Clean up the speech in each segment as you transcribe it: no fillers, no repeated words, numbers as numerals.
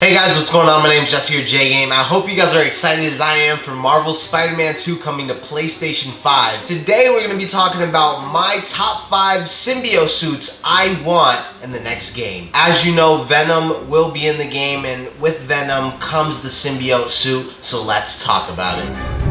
Hey guys, what's going on? My name is Jesse, your J Game. I hope you guys are excited as I am for Marvel's Spider-Man 2 coming to PlayStation 5. Today we're going to be talking about my top 5 Symbiote suits I want in the next game. As you know, Venom will be in the game, and with Venom comes the Symbiote suit, so let's talk about it.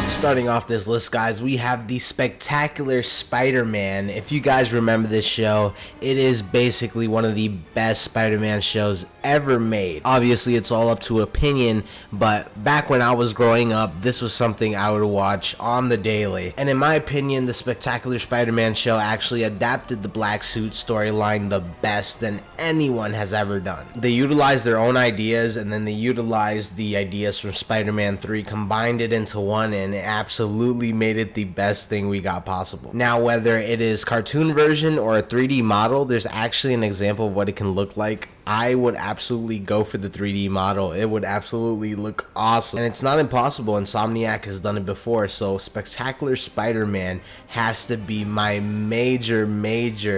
Starting off this list, guys, we have the spectacular Spider-Man. If you guys remember this show, it is basically one of the best Spider-Man shows ever made. Obviously, it's all up to opinion, but back when I was growing up, this was something I would watch on the daily. And in my opinion, the spectacular Spider-Man show actually adapted the black suit storyline the best than anyone has ever done. They utilized their own ideas, and then they utilized the ideas from Spider-Man 3, combined it into one, and it absolutely made it the best thing we got possible. Now, whether it is cartoon version or a 3D model, there's actually an example of what it can look like. I would absolutely go for the 3D model. It would absolutely look awesome. And it's not impossible. Insomniac has done it before. So Spectacular Spider-Man has to be my major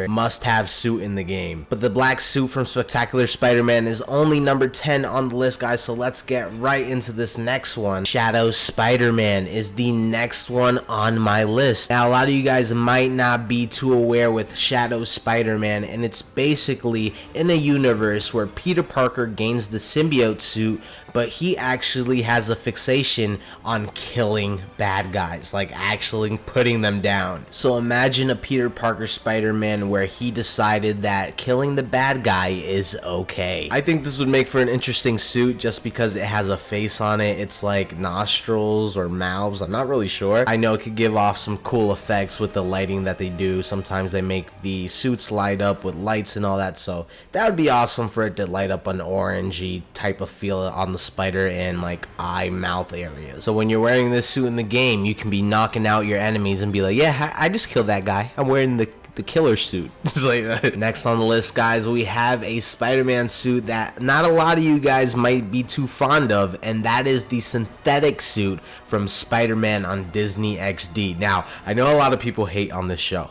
must-have suit in the game. But the black suit from Spectacular Spider-Man is only number 10 on the list, guys. So let's get right into this next one. Shadow Spider-Man is the next one on my list. Now, a lot of you guys might not be too aware with Shadow Spider-Man, and it's basically in a universe where Peter Parker gains the symbiote suit, but he actually has a fixation on killing bad guys, like actually putting them down. So imagine a Peter Parker Spider-Man where he decided that killing the bad guy is okay. I think this would make for an interesting suit just because it has a face on it. It's like nostrils or mouths, I'm not really sure. I know it could give off some cool effects with the lighting that they do. Sometimes they make the suits light up with lights and all that, so that would be awesome for it to light up an orangey type of feel on the spider and like eye mouth area. So when you're wearing this suit in the game, you can be knocking out your enemies and be like, yeah, I just killed that guy, I'm wearing the killer suit. Just like that. Next on the list, guys, we have a Spider-Man suit that not a lot of you guys might be too fond of, and that is the synthetic suit from Spider-Man on Disney XD. Now, I know a lot of people hate on this show.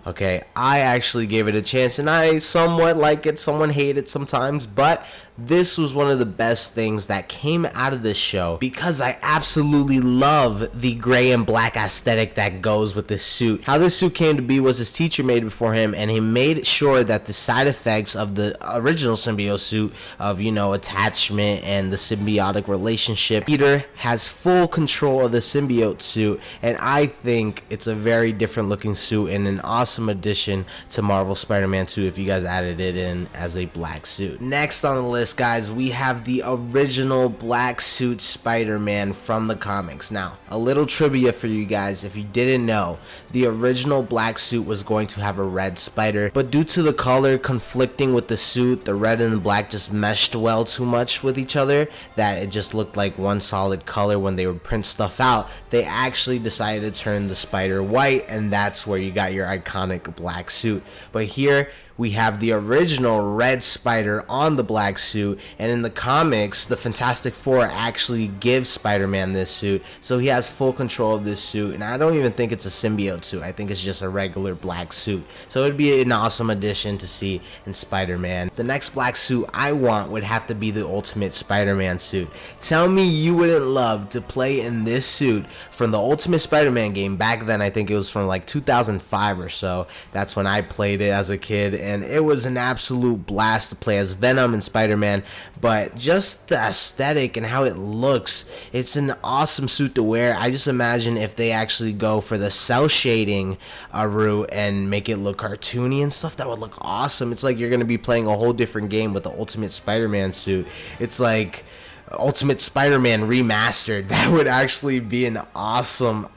Okay, I actually gave it a chance, and I somewhat like it, someone hate it sometimes, but this was one of the best things that came out of this show because I absolutely love the gray and black aesthetic that goes with this suit. How this suit came to be was his teacher made it for him, and he made sure that the side effects of the original symbiote suit of, you know, attachment and the symbiotic relationship, Peter has full control of the symbiote suit, and I think it's a very different looking suit and an awesome addition to Marvel Spider-Man 2 if you guys added it in as a black suit. Next on the list, guys, we have the original black suit Spider-Man from the comics. Now, a little trivia for you guys, if you didn't know, the original black suit was going to have a red spider, but due to the color conflicting with the suit, the red and the black just meshed well too much with each other that it just looked like one solid color when they would print stuff out. They actually decided to turn the spider white, and that's where you got your iconic black suit. But here we have the original red spider on the black suit, and in the comics, the Fantastic Four actually gives Spider-Man this suit, so he has full control of this suit, and I don't even think it's a symbiote suit. I think it's just a regular black suit, so it'd be an awesome addition to see in Spider-Man. The next black suit I want would have to be the Ultimate Spider-Man suit. Tell me you wouldn't love to play in this suit from the Ultimate Spider-Man game. Back then, I think it was from like 2005 or so. That's when I played it as a kid, and it was an absolute blast to play as Venom and Spider-Man. But just the aesthetic and how it looks, it's an awesome suit to wear. I just imagine if they actually go for the cell shading route and make it look cartoony and stuff, that would look awesome. It's like you're going to be playing a whole different game with the Ultimate Spider-Man suit. It's like Ultimate Spider-Man remastered. That would actually be an awesome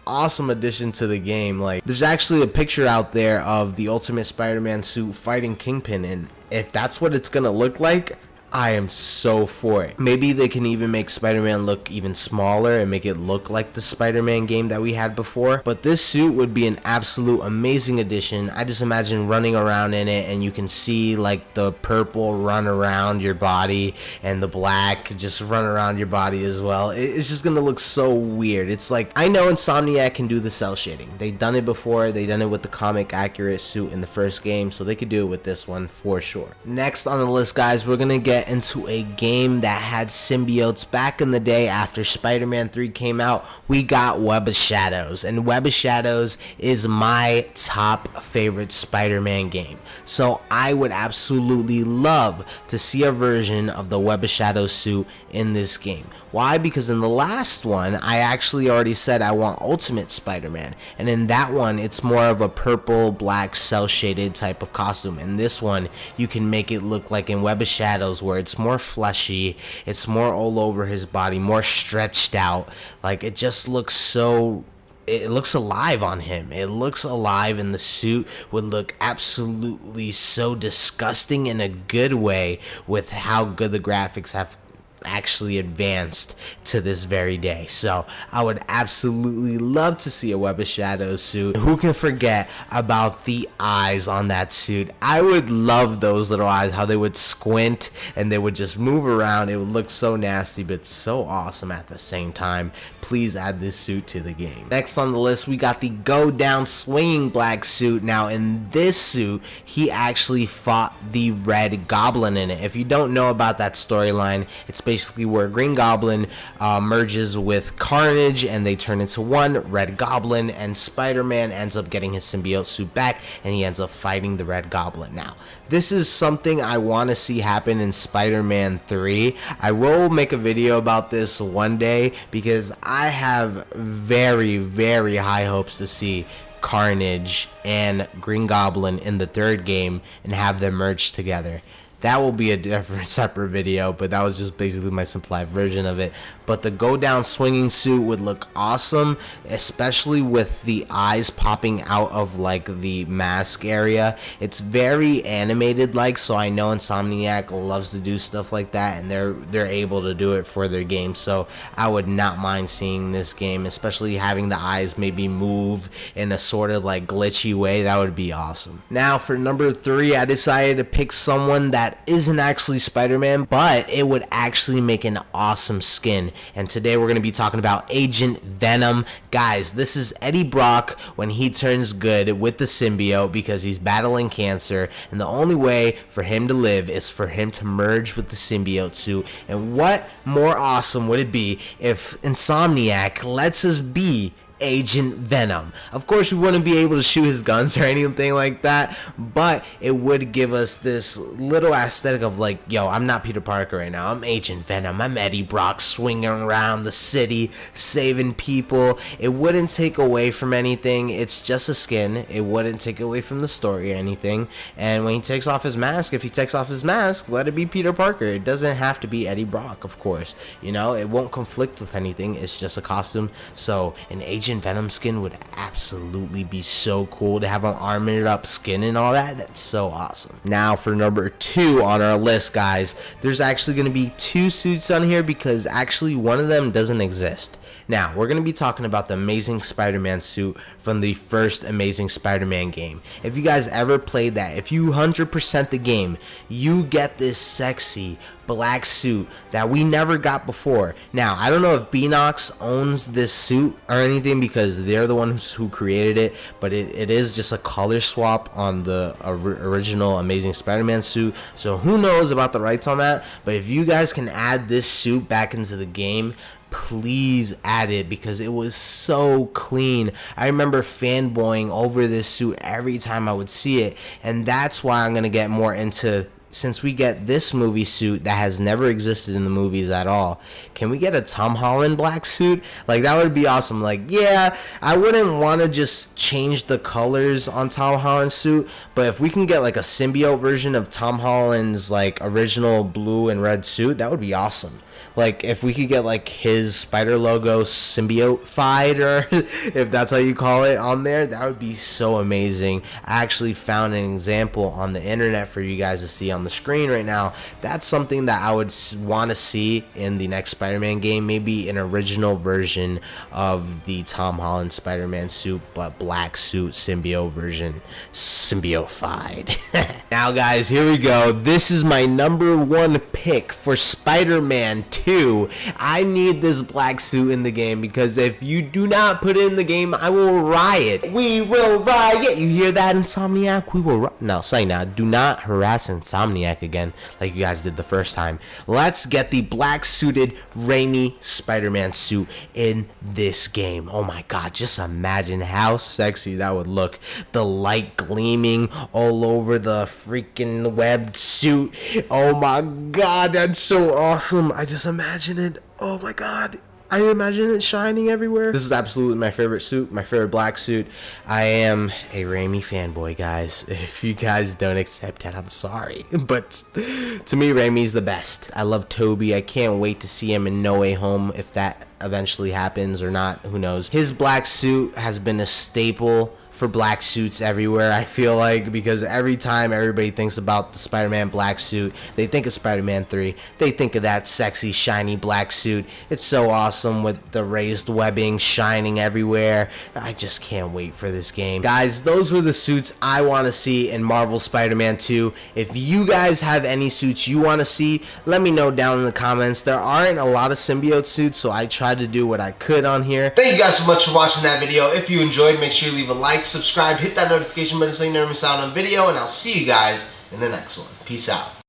addition to the game. Like, there's actually a picture out there of the Ultimate Spider-Man suit fighting Kingpin, and if that's what it's gonna look like, I am so for it. Maybe they can even make Spider-Man look even smaller and make it look like the Spider-Man game that we had before. But this suit would be an absolute amazing addition. I just imagine running around in it and you can see like the purple run around your body and the black just run around your body as well. It's just gonna look so weird. It's like, I know Insomniac can do the cell shading. They've done it before. They've done it with the comic accurate suit in the first game, so they could do it with this one for sure. Next on the list, guys, we're gonna get into a game that had symbiotes back in the day after Spider-Man 3 came out. We got Web of Shadows, and Web of Shadows is my top favorite Spider-Man game. So I would absolutely love to see a version of the Web of Shadows suit in this game. Why? Because in the last one, I actually already said I want Ultimate Spider-Man, and in that one, it's more of a purple, black, cel-shaded type of costume. In this one, you can make it look like in Web of Shadows, where it's more fleshy, it's more all over his body, more stretched out. Like, it just looks so... it looks alive on him. It looks alive, and the suit would look absolutely so disgusting in a good way with how good the graphics have actually advanced to this very day. So I would absolutely love to see a Web of Shadows suit. Who can forget about the eyes on that suit? I would love those little eyes, how they would squint and they would just move around. It would look so nasty but so awesome at the same time. Please add this suit to the game. Next on the list, we got the Go Down swinging black suit. Now in this suit, he actually fought the Red Goblin in it. If you don't know about that storyline, it's basically where Green Goblin merges with Carnage and they turn into one Red Goblin, and Spider-Man ends up getting his symbiote suit back and he ends up fighting the Red Goblin. Now this is something I want to see happen in Spider-Man 3. I will make a video about this one day because I have very, very high hopes to see Carnage and Green Goblin in the third game and have them merge together. That will be a different separate video, but that was just basically my simplified version of it. But the Go Down swinging suit would look awesome, especially with the eyes popping out of like the mask area. It's very animated like, so I know Insomniac loves to do stuff like that, and they're able to do it for their game. So I would not mind seeing this game, especially having the eyes maybe move in a sort of like glitchy way. That would be awesome. Now for number 3, I decided to pick someone that isn't actually Spider-Man, but it would actually make an awesome skin. And today we're going to be talking about Agent Venom. Guys, this is Eddie Brock when he turns good with the symbiote because he's battling cancer, and the only way for him to live is for him to merge with the symbiote suit. And what more awesome would it be if Insomniac lets us be Agent Venom? Of course, we wouldn't be able to shoot his guns or anything like that, but it would give us this little aesthetic of like, yo, I'm not Peter Parker right now, I'm Agent Venom, I'm Eddie Brock swinging around the city saving people. It wouldn't take away from anything. It's just a skin. It wouldn't take away from the story or anything. And when he takes off his mask, if he takes off his mask, let it be Peter Parker. It doesn't have to be Eddie Brock, of course. You know, it won't conflict with anything. It's just a costume. So an Agent Venom skin would absolutely be so cool to have an armored up skin and all that. That's so awesome. Now for number 2 on our list, guys, there's actually going to be 2 suits on here because actually one of them doesn't exist. Now, we're going to be talking about the Amazing Spider-Man suit from the first Amazing Spider-Man game. If you guys ever played that, if you 100% the game, you get this sexy black suit that we never got before. Now, I don't know if Beanox owns this suit or anything because they're the ones who created it, but it is just a color swap on the original Amazing Spider-Man suit. So who knows about the rights on that, but if you guys can add this suit back into the game, please add it because it was so clean. I remember fanboying over this suit every time I would see it, and that's why I'm going to get more into, since we get this movie suit that has never existed in the movies at all, can we get a Tom Holland black suit? Like, that would be awesome. Like, yeah, I wouldn't want to just change the colors on Tom Holland's suit, but if we can get like a symbiote version of Tom Holland's like original blue and red suit, that would be awesome. Like, if we could get, like, his spider logo symbiote-fied, or if that's how you call it, on there, that would be so amazing. I actually found an example on the internet for you guys to see on the screen right now. That's something that I would want to see in the next Spider-Man game. Maybe an original version of the Tom Holland Spider-Man suit, but black suit symbiote version, symbiote-fied. Now, guys, here we go. This is my #1 pick for Spider-Man 2. I need this black suit in the game, because if you do not put it in the game, I will riot. We will riot. You hear that, Insomniac? We will no, say now. Do not harass Insomniac again like you guys did the first time. Let's get the black suited Raimi Spider-Man suit in this game. Oh my god, just imagine how sexy that would look. The light gleaming all over the freaking webbed suit. Oh my god, that's so awesome. I just imagine it. Oh my god, I imagine it shining everywhere. This is absolutely my favorite suit, my favorite black suit. I am a Raimi fanboy, guys. If you guys don't accept that, I'm sorry. But to me, Raimi's the best. I love Toby. I can't wait to see him in No Way Home, if that eventually happens or not. Who knows? His black suit has been a staple for black suits everywhere, I feel like, because every time everybody thinks about the Spider-Man black suit, they think of Spider-Man 3. They think of that sexy, shiny black suit. It's so awesome with the raised webbing shining everywhere. I just can't wait for this game. Guys, those were the suits I want to see in Marvel Spider-Man 2. If you guys have any suits you want to see, let me know down in the comments. There aren't a lot of symbiote suits, so I tried to do what I could on here. Thank you guys so much for watching that video. If you enjoyed, make sure you leave a like, subscribe, hit that notification button so you never miss out on a video, and I'll see you guys in the next one. Peace out.